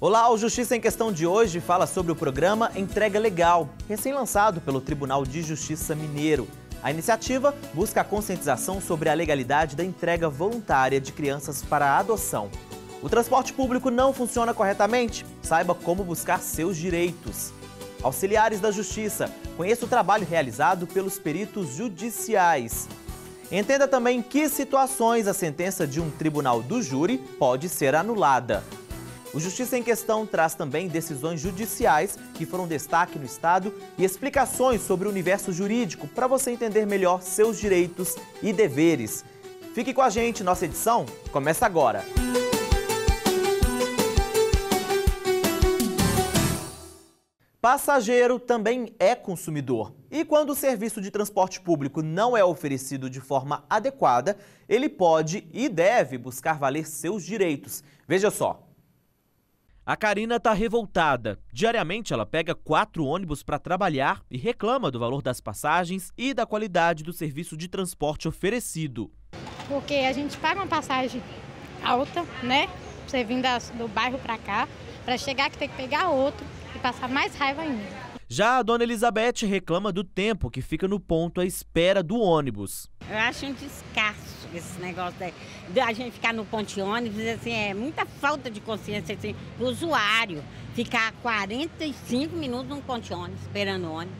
Olá, o Justiça em Questão de hoje fala sobre o programa Entrega Legal, recém-lançado pelo Tribunal de Justiça Mineiro. A iniciativa busca a conscientização sobre a legalidade da entrega voluntária de crianças para a adoção. O transporte público não funciona corretamente? Saiba como buscar seus direitos. Auxiliares da Justiça, conheça o trabalho realizado pelos peritos judiciais. Entenda também em que situações a sentença de um tribunal do júri pode ser anulada. O Justiça em Questão traz também decisões judiciais que foram destaque no Estado e explicações sobre o universo jurídico para você entender melhor seus direitos e deveres. Fique com a gente, nossa edição começa agora. Passageiro também é consumidor. E quando o serviço de transporte público não é oferecido de forma adequada, ele pode e deve buscar valer seus direitos. Veja só. A Karina está revoltada. Diariamente ela pega 4 ônibus para trabalhar e reclama do valor das passagens e da qualidade do serviço de transporte oferecido. Porque a gente paga uma passagem alta, né? Você vir do bairro para cá, para chegar que tem que pegar outro e passar mais raiva ainda. Já a dona Elizabeth reclama do tempo que fica no ponto à espera do ônibus. Eu acho um descaso esse negócio de a gente ficar no ponto de ônibus, assim, é muita falta de consciência assim, do usuário ficar 45 minutos num ponto de ônibus, esperando o ônibus.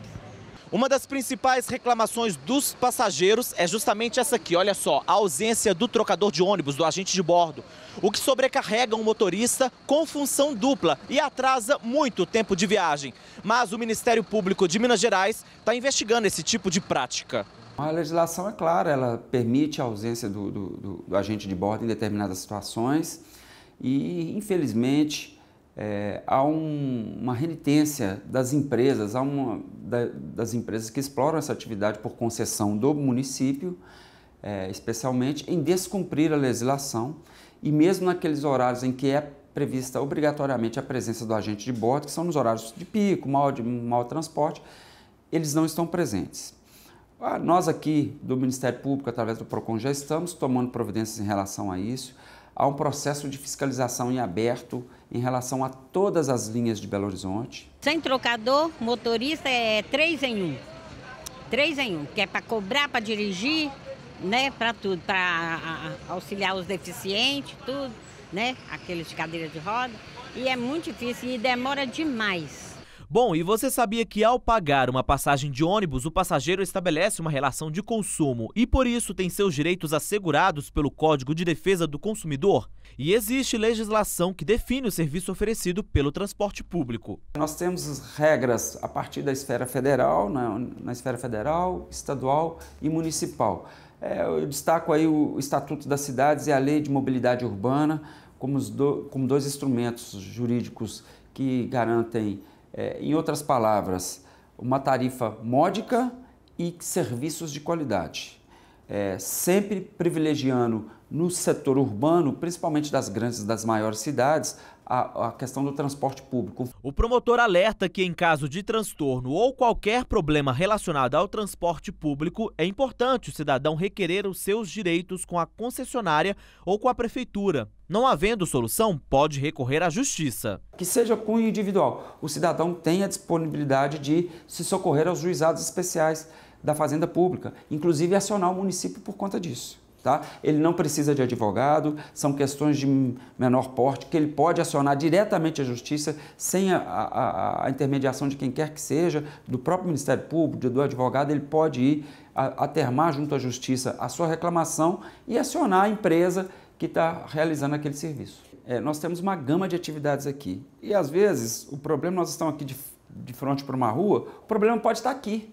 Uma das principais reclamações dos passageiros é justamente essa aqui, olha só, a ausência do trocador de ônibus, do agente de bordo, o que sobrecarrega um motorista com função dupla e atrasa muito o tempo de viagem. Mas o Ministério Público de Minas Gerais está investigando esse tipo de prática. A legislação é clara, ela permite a ausência do agente de bordo em determinadas situações e, infelizmente, há uma renitência das empresas, das empresas que exploram essa atividade por concessão do município, especialmente em descumprir a legislação e mesmo naqueles horários em que é prevista obrigatoriamente a presença do agente de bordo, que são nos horários de pico, mau transporte, eles não estão presentes. Nós aqui do Ministério Público, através do PROCON, já estamos tomando providências em relação a isso. Há um processo de fiscalização em aberto em relação a todas as linhas de Belo Horizonte. Sem trocador, motorista é 3 em 1. 3 em 1, que é para cobrar, para dirigir, né, para tudo, para auxiliar os deficientes, tudo, né, aqueles de cadeira de roda. E é muito difícil e demora demais. Bom, e você sabia que ao pagar uma passagem de ônibus, o passageiro estabelece uma relação de consumo e por isso tem seus direitos assegurados pelo Código de Defesa do Consumidor? E existe legislação que define o serviço oferecido pelo transporte público. Nós temos regras a partir da esfera federal, na esfera federal, estadual e municipal. Eu destaco aí o Estatuto das Cidades e a Lei de Mobilidade Urbana como 2 instrumentos jurídicos que garantem, em outras palavras, uma tarifa módica e serviços de qualidade. Sempre privilegiando no setor urbano, principalmente das maiores cidades, a questão do transporte público. O promotor alerta que em caso de transtorno ou qualquer problema relacionado ao transporte público, é importante o cidadão requerer os seus direitos com a concessionária ou com a prefeitura. Não havendo solução, pode recorrer à justiça. Que seja cunho individual, o cidadão tem a disponibilidade de se socorrer aos juizados especiais da Fazenda Pública, inclusive acionar o município por conta disso. Tá? Ele não precisa de advogado, são questões de menor porte que ele pode acionar diretamente a justiça sem a intermediação de quem quer que seja, do próprio Ministério Público, do advogado, ele pode ir atermar junto à justiça a sua reclamação e acionar a empresa que está realizando aquele serviço. Nós temos uma gama de atividades aqui e às vezes o problema, nós estamos aqui de frente para uma rua, o problema pode estar aqui.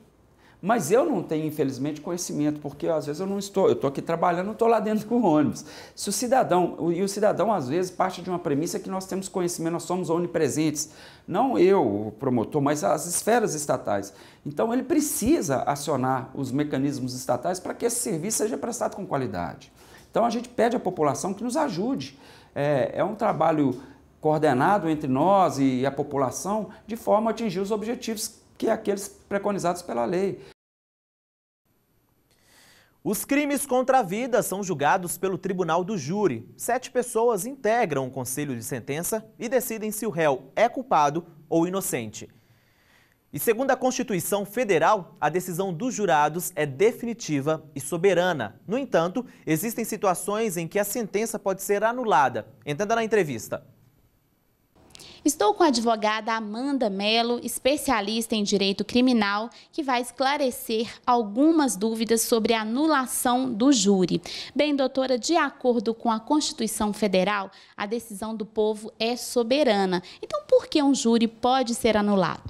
Mas eu não tenho, infelizmente, conhecimento, porque às vezes eu estou aqui trabalhando, não estou lá dentro do ônibus. O cidadão, às vezes, parte de uma premissa que nós temos conhecimento, nós somos onipresentes. Não eu, o promotor, mas as esferas estatais. Então, ele precisa acionar os mecanismos estatais para que esse serviço seja prestado com qualidade. Então, a gente pede à população que nos ajude. É um trabalho coordenado entre nós e a população, de forma a atingir os objetivos que é aqueles preconizados pela lei. Os crimes contra a vida são julgados pelo Tribunal do Júri. 7 pessoas integram o conselho de sentença e decidem se o réu é culpado ou inocente. E segundo a Constituição Federal, a decisão dos jurados é definitiva e soberana. No entanto, existem situações em que a sentença pode ser anulada. Entenda na entrevista. Estou com a advogada Amanda Mello, especialista em direito criminal, que vai esclarecer algumas dúvidas sobre a anulação do júri. Bem, doutora, de acordo com a Constituição Federal, a decisão do povo é soberana. Então, por que um júri pode ser anulado?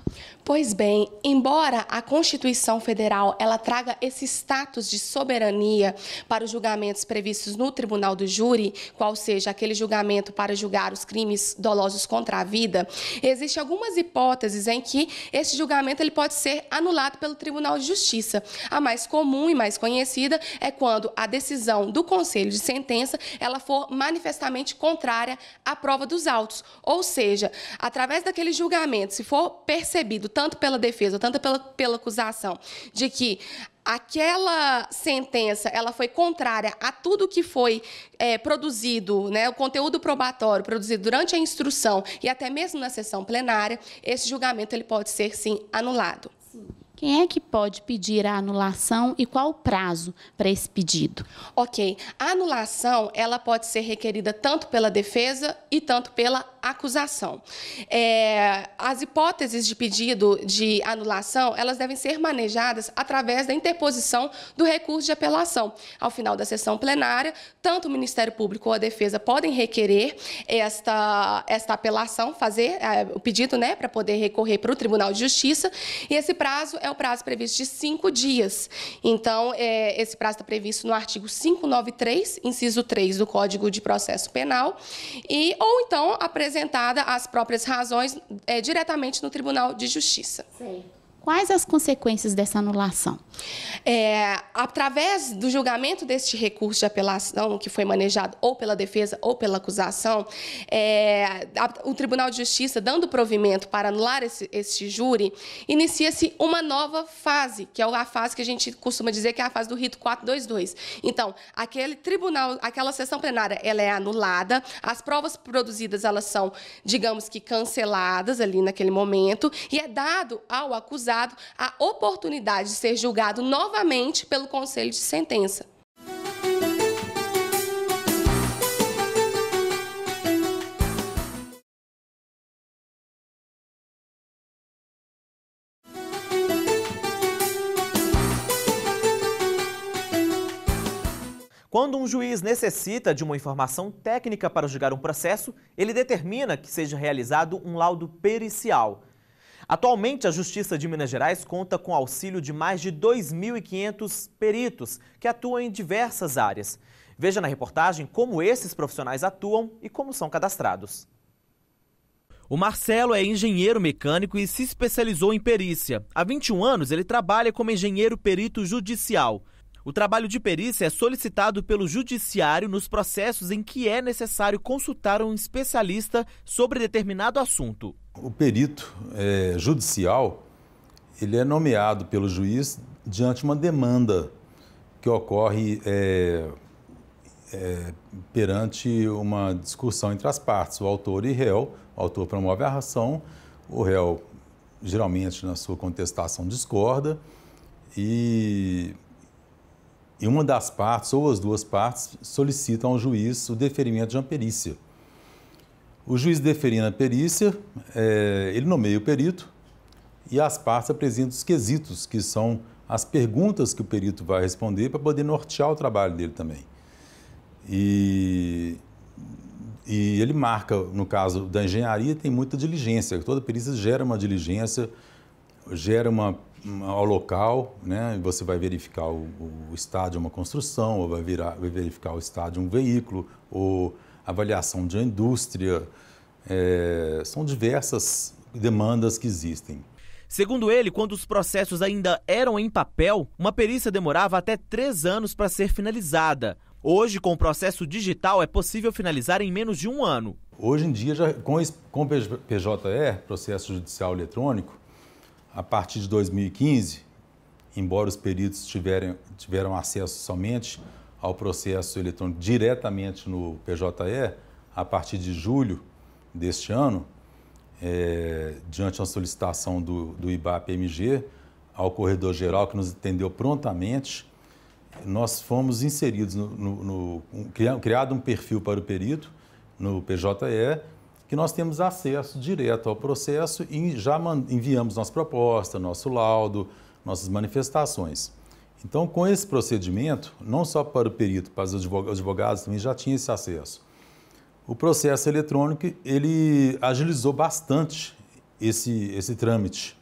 Pois bem, embora a Constituição Federal ela traga esse status de soberania para os julgamentos previstos no Tribunal do Júri, qual seja aquele julgamento para julgar os crimes dolosos contra a vida, existem algumas hipóteses em que esse julgamento ele pode ser anulado pelo Tribunal de Justiça. A mais comum e mais conhecida é quando a decisão do Conselho de Sentença ela for manifestamente contrária à prova dos autos, ou seja, através daquele julgamento, se for percebido tanto pela defesa, tanto pela acusação, de que aquela sentença ela foi contrária a tudo que foi produzido, né, o conteúdo probatório produzido durante a instrução e até mesmo na sessão plenária, esse julgamento ele pode ser, sim, anulado. Quem é que pode pedir a anulação e qual o prazo para esse pedido? Ok, a anulação ela pode ser requerida tanto pela defesa e tanto pela acusação. As hipóteses de pedido de anulação elas devem ser manejadas através da interposição do recurso de apelação. Ao final da sessão plenária, tanto o Ministério Público ou a defesa podem requerer esta apelação, fazer o pedido, né, para poder recorrer para o Tribunal de Justiça, e esse prazo é o prazo previsto de 5 dias. Então, esse prazo está previsto no artigo 593, inciso 3 do Código de Processo Penal, ou então apresentada as próprias razões diretamente no Tribunal de Justiça. Sim. Quais as consequências dessa anulação? Através do julgamento deste recurso de apelação, que foi manejado ou pela defesa ou pela acusação, o Tribunal de Justiça, dando provimento para anular este júri, inicia-se uma nova fase, que é a fase que a gente costuma dizer que é a fase do rito 422. Então, aquele tribunal, aquela sessão plenária, ela é anulada, as provas produzidas, elas são, digamos que, canceladas ali naquele momento, e é dado ao acusado a oportunidade de ser julgado novamente pelo Conselho de Sentença. Quando um juiz necessita de uma informação técnica para julgar um processo, ele determina que seja realizado um laudo pericial. Atualmente, a Justiça de Minas Gerais conta com auxílio de mais de 2.500 peritos que atuam em diversas áreas. Veja na reportagem como esses profissionais atuam e como são cadastrados. O Marcelo é engenheiro mecânico e se especializou em perícia. Há 21 anos, ele trabalha como engenheiro perito judicial. O trabalho de perícia é solicitado pelo judiciário nos processos em que é necessário consultar um especialista sobre determinado assunto. O perito judicial, ele é nomeado pelo juiz diante de uma demanda que ocorre perante uma discussão entre as partes, o autor e réu. O autor promove a ação, o réu, geralmente na sua contestação, discorda e uma das partes ou as duas partes solicitam ao juiz o deferimento de uma perícia. O juiz deferindo a perícia, ele nomeia o perito e as partes apresentam os quesitos, que são as perguntas que o perito vai responder para poder nortear o trabalho dele também. E ele marca, no caso da engenharia, tem muita diligência. Toda perícia gera uma diligência, gera ao local, né? Você vai verificar o estado de uma construção, ou vai verificar o estado de um veículo, ou avaliação de uma indústria. São diversas demandas que existem. Segundo ele, quando os processos ainda eram em papel, uma perícia demorava até 3 anos para ser finalizada. Hoje, com o processo digital, é possível finalizar em menos de 1 ano. Hoje em dia, já, com o PJE, Processo Judicial Eletrônico, a partir de 2015, embora os peritos tiveram acesso somente ao processo eletrônico diretamente no PJE, a partir de julho deste ano, diante da solicitação do IBAP-MG ao Corredor Geral, que nos atendeu prontamente, nós fomos inseridos, criado um perfil para o perito no PJE, que nós temos acesso direto ao processo e já enviamos nossa proposta, nosso laudo, nossas manifestações. Então, com esse procedimento, não só para o perito, para os advogados também já tinham esse acesso. O processo eletrônico, ele agilizou bastante esse trâmite.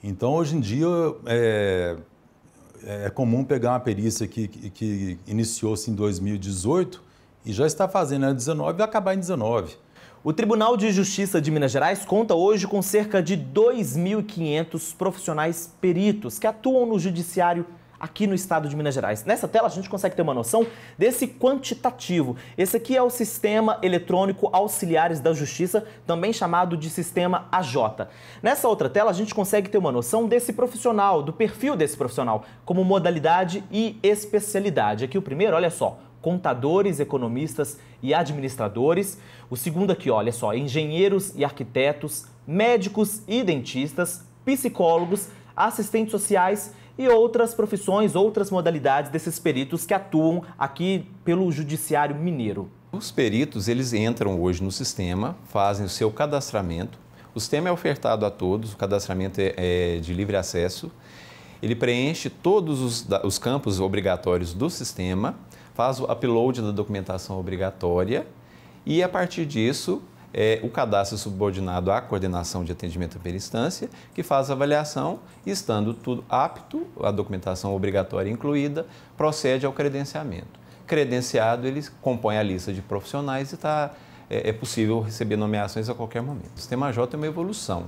Então, hoje em dia, é comum pegar uma perícia que iniciou-se em 2018 e já está fazendo em 2019 e vai acabar em 2019. O Tribunal de Justiça de Minas Gerais conta hoje com cerca de 2.500 profissionais peritos que atuam no judiciário aqui no estado de Minas Gerais. Nessa tela a gente consegue ter uma noção desse quantitativo. Esse aqui é o Sistema Eletrônico Auxiliares da Justiça, também chamado de Sistema AJ. Nessa outra tela a gente consegue ter uma noção desse profissional, do perfil desse profissional, como modalidade e especialidade. Aqui o primeiro, olha só, contadores, economistas e administradores. O segundo aqui, olha só, engenheiros e arquitetos, médicos e dentistas, psicólogos, assistentes sociais e outras profissões, outras modalidades desses peritos que atuam aqui pelo Judiciário Mineiro. Os peritos, eles entram hoje no sistema, fazem o seu cadastramento. O sistema é ofertado a todos, o cadastramento é de livre acesso. Ele preenche todos os campos obrigatórios do sistema, faz o upload da documentação obrigatória e, a partir disso, o cadastro é subordinado à coordenação de atendimento à primeira instância, que faz a avaliação e, estando tudo apto, a documentação obrigatória incluída, procede ao credenciamento. Credenciado, ele compõe a lista de profissionais e é possível receber nomeações a qualquer momento. O sistema AJ é uma evolução.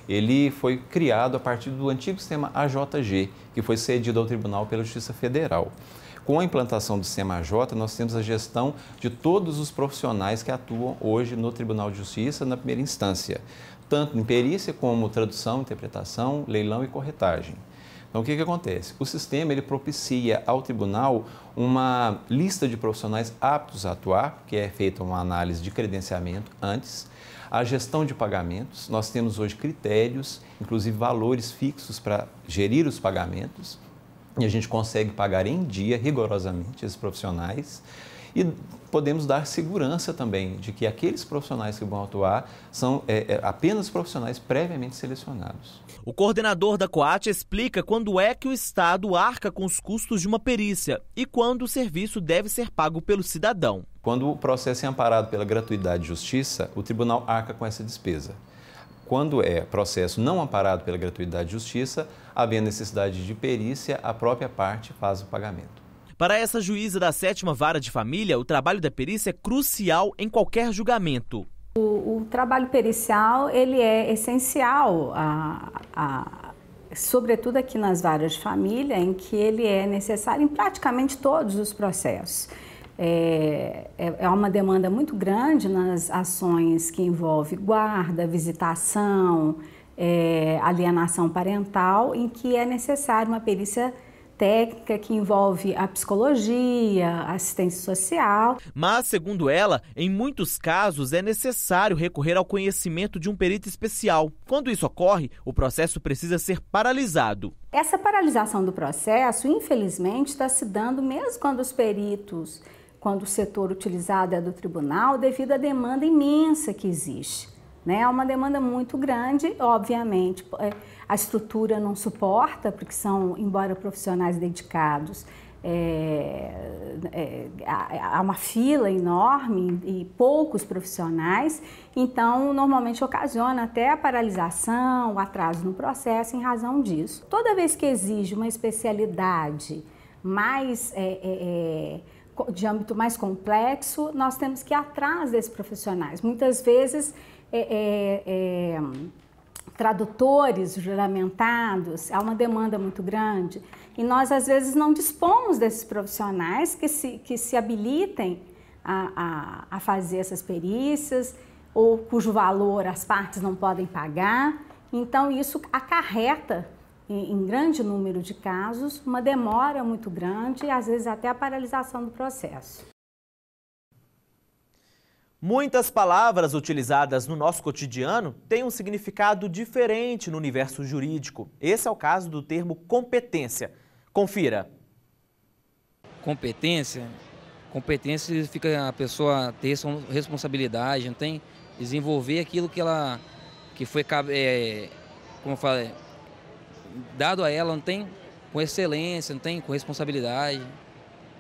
Ele foi criado a partir do antigo sistema AJG, que foi cedido ao Tribunal pela Justiça Federal. Com a implantação do sistema AJ, nós temos a gestão de todos os profissionais que atuam hoje no Tribunal de Justiça na primeira instância, tanto em perícia como tradução, interpretação, leilão e corretagem. Então, o que acontece? O sistema ele propicia ao tribunal uma lista de profissionais aptos a atuar, que é feita uma análise de credenciamento antes, a gestão de pagamentos. Nós temos hoje critérios, inclusive valores fixos para gerir os pagamentos, e a gente consegue pagar em dia, rigorosamente, esses profissionais. E podemos dar segurança também de que aqueles profissionais que vão atuar são apenas profissionais previamente selecionados. O coordenador da COAT explica quando é que o Estado arca com os custos de uma perícia e quando o serviço deve ser pago pelo cidadão. Quando o processo é amparado pela gratuidade de justiça, o tribunal arca com essa despesa. Quando é processo não amparado pela gratuidade de justiça, havendo necessidade de perícia, a própria parte faz o pagamento. Para essa juíza da 7ª Vara de Família, o trabalho da perícia é crucial em qualquer julgamento. O trabalho pericial ele é essencial, sobretudo aqui nas varas de família, em que ele é necessário em praticamente todos os processos. É uma demanda muito grande nas ações que envolvem guarda, visitação, alienação parental, em que é necessário uma perícia técnica que envolve a psicologia, a assistência social. Mas, segundo ela, em muitos casos é necessário recorrer ao conhecimento de um perito especial. Quando isso ocorre, o processo precisa ser paralisado. Essa paralisação do processo, infelizmente, está se dando mesmo quando os peritos, quando o setor utilizado é do tribunal, devido à demanda imensa que existe. É uma demanda muito grande, obviamente, a estrutura não suporta, porque são, embora profissionais dedicados, há uma fila enorme e poucos profissionais, então normalmente ocasiona até a paralisação, o atraso no processo em razão disso. Toda vez que exige uma especialidade mais de âmbito mais complexo, nós temos que ir atrás desses profissionais. Muitas vezes, tradutores juramentados, há uma demanda muito grande e nós às vezes não dispomos desses profissionais que se habilitem a fazer essas perícias ou cujo valor as partes não podem pagar. Então isso acarreta em grande número de casos, uma demora muito grande e às vezes até a paralisação do processo. Muitas palavras utilizadas no nosso cotidiano têm um significado diferente no universo jurídico. Esse é o caso do termo competência. Confira. Competência significa a pessoa ter responsabilidade, não tem desenvolver aquilo que foi como eu falo, dado a ela, não tem com excelência, não tem com responsabilidade.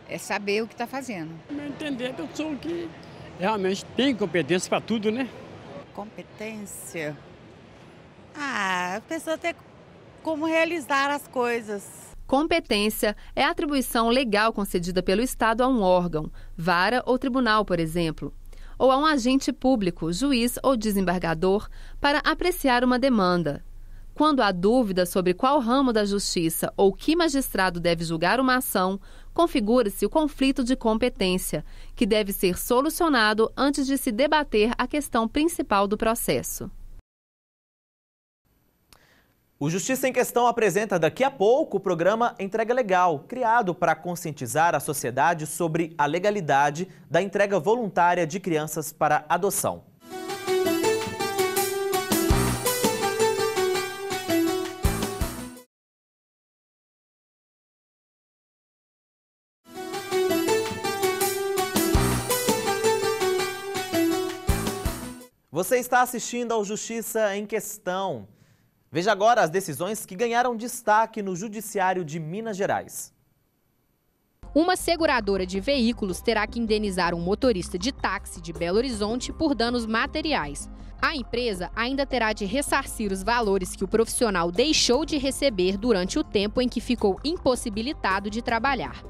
É saber o que está fazendo. Entender a pessoa que realmente tem competência para tudo, né? Competência? A pessoa tem como realizar as coisas. Competência é a atribuição legal concedida pelo Estado a um órgão, vara ou tribunal, por exemplo, ou a um agente público, juiz ou desembargador, para apreciar uma demanda. Quando há dúvida sobre qual ramo da justiça ou que magistrado deve julgar uma ação, configura-se o conflito de competência, que deve ser solucionado antes de se debater a questão principal do processo. O Justiça em Questão apresenta daqui a pouco o programa Entrega Legal, criado para conscientizar a sociedade sobre a legalidade da entrega voluntária de crianças para adoção. Você está assistindo ao Justiça em Questão. Veja agora as decisões que ganharam destaque no Judiciário de Minas Gerais. Uma seguradora de veículos terá que indenizar um motorista de táxi de Belo Horizonte por danos materiais. A empresa ainda terá de ressarcir os valores que o profissional deixou de receber durante o tempo em que ficou impossibilitado de trabalhar.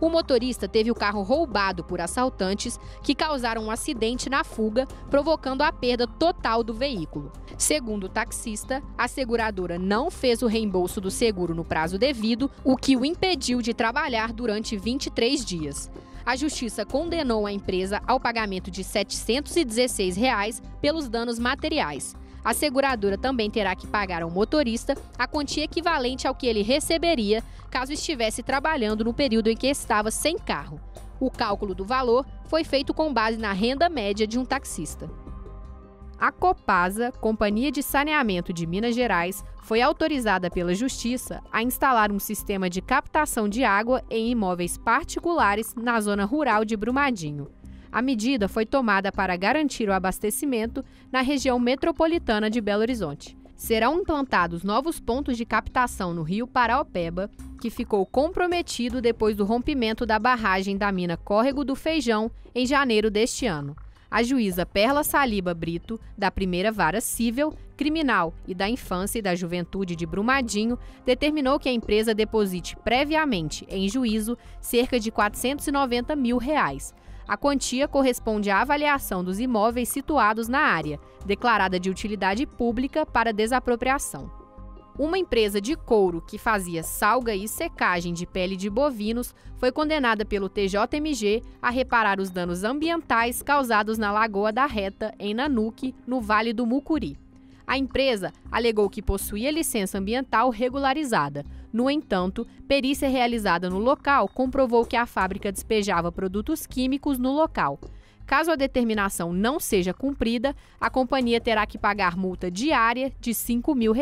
O motorista teve o carro roubado por assaltantes que causaram um acidente na fuga, provocando a perda total do veículo. Segundo o taxista, a seguradora não fez o reembolso do seguro no prazo devido, o que o impediu de trabalhar durante 23 dias. A Justiça condenou a empresa ao pagamento de R$ 716 pelos danos materiais. A seguradora também terá que pagar ao motorista a quantia equivalente ao que ele receberia caso estivesse trabalhando no período em que estava sem carro. O cálculo do valor foi feito com base na renda média de um taxista. A Copasa, Companhia de Saneamento de Minas Gerais, foi autorizada pela Justiça a instalar um sistema de captação de água em imóveis particulares na zona rural de Brumadinho. A medida foi tomada para garantir o abastecimento na região metropolitana de Belo Horizonte. Serão implantados novos pontos de captação no rio Paraopeba, que ficou comprometido depois do rompimento da barragem da mina Córrego do Feijão em janeiro deste ano. A juíza Perla Saliba Brito, da Primeira Vara Cível, Criminal e da Infância e da Juventude de Brumadinho, determinou que a empresa deposite previamente em juízo cerca de R$ 490 mil. A quantia corresponde à avaliação dos imóveis situados na área, declarada de utilidade pública para desapropriação. Uma empresa de couro que fazia salga e secagem de pele de bovinos foi condenada pelo TJMG a reparar os danos ambientais causados na Lagoa da Reta, em Nanuque, no Vale do Mucuri. A empresa alegou que possuía licença ambiental regularizada. No entanto, perícia realizada no local comprovou que a fábrica despejava produtos químicos no local. Caso a determinação não seja cumprida, a companhia terá que pagar multa diária de R$ 5 mil.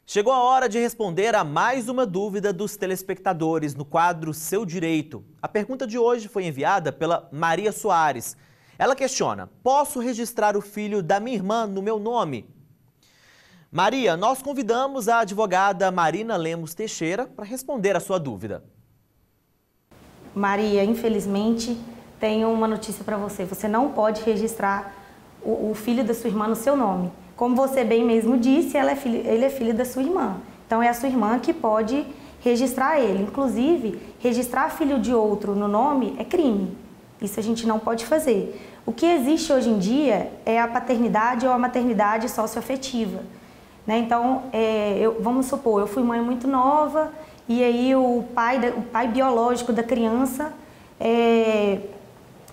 Chegou a hora de responder a mais uma dúvida dos telespectadores no quadro Seu Direito. A pergunta de hoje foi enviada pela Maria Soares. Ela questiona: posso registrar o filho da minha irmã no meu nome? Maria, nós convidamos a advogada Marina Lemos Teixeira para responder a sua dúvida. Maria, infelizmente, tenho uma notícia para você. Você não pode registrar o filho da sua irmã no seu nome. Como você bem mesmo disse, ele é filho da sua irmã. Então, é a sua irmã que pode registrar ele. Inclusive, registrar filho de outro no nome é crime. Isso a gente não pode fazer. O que existe hoje em dia é a paternidade ou a maternidade socioafetiva. Né? Então, vamos supor, eu fui mãe muito nova e aí o pai biológico da criança,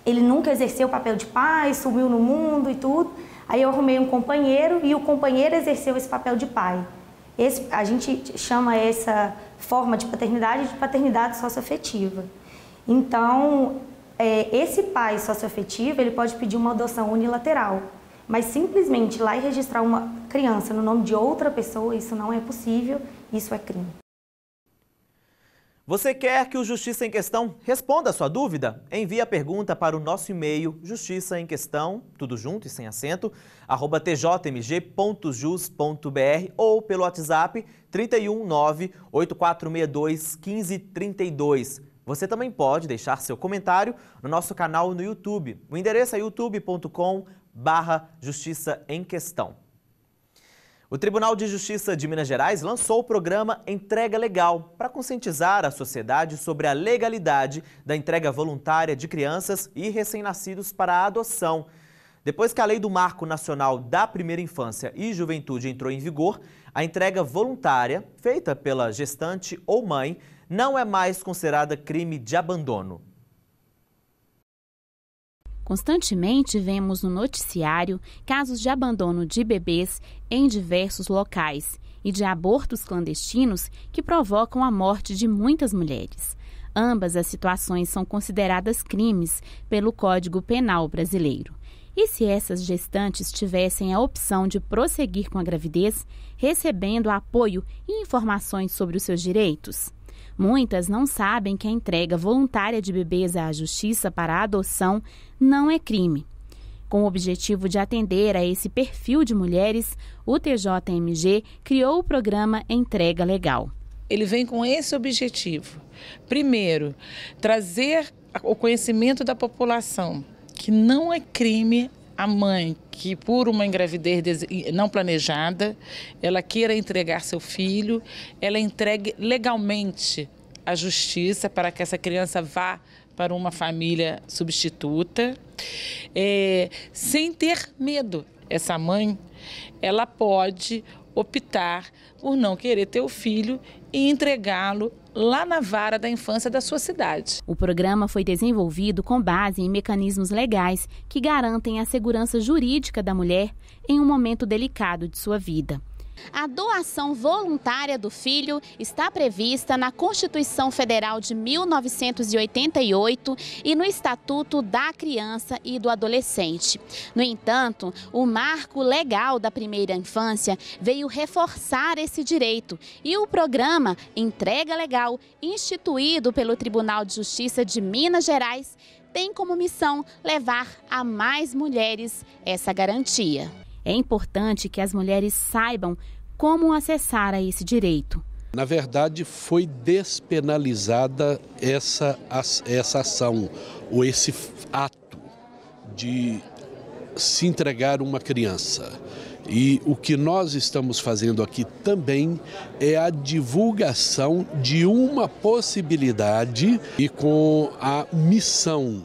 ele nunca exerceu o papel de pai, sumiu no mundo e tudo. Aí eu arrumei um companheiro e o companheiro exerceu esse papel de pai. A gente chama essa forma de paternidade socioafetiva. Então, esse pai socioafetivo, ele pode pedir uma adoção unilateral, mas simplesmente ir lá e registrar uma criança no nome de outra pessoa, isso não é possível, isso é crime. Você quer que o Justiça em Questão responda a sua dúvida? Envie a pergunta para o nosso e-mail justiçaemquestão, tudo junto e sem acento, @tjmg.jus.br ou pelo WhatsApp 319-8462-1532. Você também pode deixar seu comentário no nosso canal no YouTube. O endereço é youtube.com/Justiça em Questão. O Tribunal de Justiça de Minas Gerais lançou o programa Entrega Legal para conscientizar a sociedade sobre a legalidade da entrega voluntária de crianças e recém-nascidos para a adoção. Depois que a Lei do Marco Nacional da Primeira Infância e Juventude entrou em vigor, a entrega voluntária, feita pela gestante ou mãe, não é mais considerada crime de abandono. Constantemente vemos no noticiário casos de abandono de bebês em diversos locais e de abortos clandestinos que provocam a morte de muitas mulheres. Ambas as situações são consideradas crimes pelo Código Penal brasileiro. E se essas gestantes tivessem a opção de prosseguir com a gravidez, recebendo apoio e informações sobre os seus direitos? Muitas não sabem que a entrega voluntária de bebês à Justiça para a adoção não é crime. Com o objetivo de atender a esse perfil de mulheres, o TJMG criou o programa Entrega Legal. Ele vem com esse objetivo. Primeiro, trazer o conhecimento da população que não é crime a mãe que, por uma gravidez não planejada, ela queira entregar seu filho, ela entregue legalmente à justiça para que essa criança vá para uma família substituta, sem ter medo. Essa mãe, ela pode optar por não querer ter o filho e entregá-lo lá na vara da infância da sua cidade. O programa foi desenvolvido com base em mecanismos legais que garantem a segurança jurídica da mulher em um momento delicado de sua vida. A doação voluntária do filho está prevista na Constituição Federal de 1988 e no Estatuto da Criança e do Adolescente. No entanto, o marco legal da primeira infância veio reforçar esse direito e o programa Entrega Legal, instituído pelo Tribunal de Justiça de Minas Gerais, tem como missão levar a mais mulheres essa garantia. É importante que as mulheres saibam como acessar a esse direito. Na verdade, foi despenalizada essa ação, ou esse ato de se entregar uma criança. E o que nós estamos fazendo aqui também é a divulgação de uma possibilidade e com a missão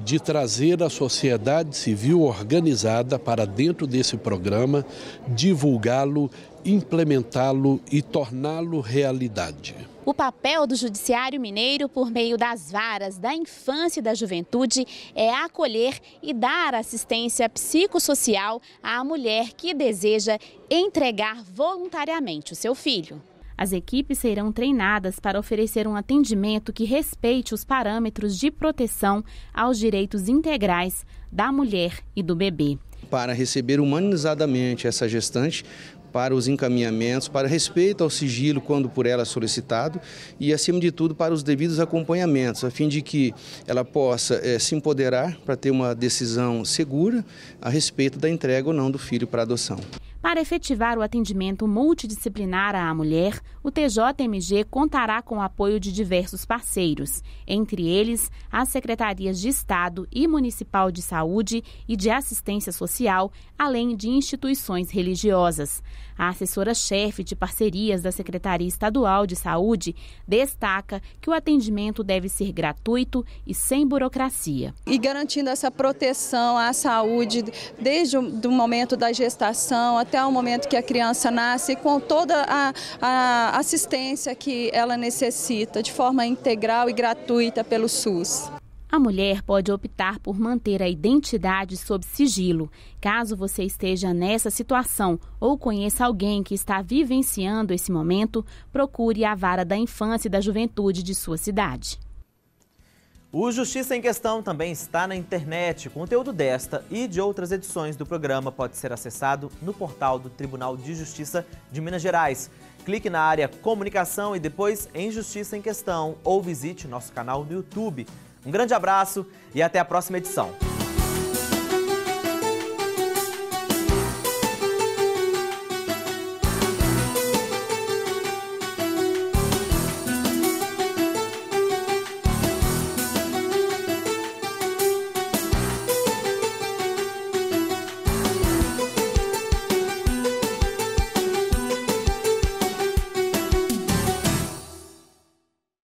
de trazer a sociedade civil organizada para dentro desse programa, divulgá-lo, implementá-lo e torná-lo realidade. O papel do Judiciário Mineiro, por meio das varas da infância e da juventude, é acolher e dar assistência psicossocial à mulher que deseja entregar voluntariamente o seu filho. As equipes serão treinadas para oferecer um atendimento que respeite os parâmetros de proteção aos direitos integrais da mulher e do bebê. Para receber humanizadamente essa gestante, para os encaminhamentos, para respeito ao sigilo quando por ela solicitado e, acima de tudo, para os devidos acompanhamentos, a fim de que ela possa se empoderar para ter uma decisão segura a respeito da entrega ou não do filho para adoção. Para efetivar o atendimento multidisciplinar à mulher, o TJMG contará com o apoio de diversos parceiros, entre eles as Secretarias de Estado e Municipal de Saúde e de Assistência Social, além de instituições religiosas. A assessora-chefe de parcerias da Secretaria Estadual de Saúde destaca que o atendimento deve ser gratuito e sem burocracia. E garantindo essa proteção à saúde desde o momento da gestação até o momento que a criança nasce, com toda a assistência que ela necessita, de forma integral e gratuita pelo SUS. A mulher pode optar por manter a identidade sob sigilo. Caso você esteja nessa situação ou conheça alguém que está vivenciando esse momento, procure a Vara da Infância e da Juventude de sua cidade. O Justiça em Questão também está na internet. O conteúdo desta e de outras edições do programa pode ser acessado no portal do Tribunal de Justiça de Minas Gerais. Clique na área Comunicação e depois em Justiça em Questão ou visite nosso canal no YouTube. Um grande abraço e até a próxima edição.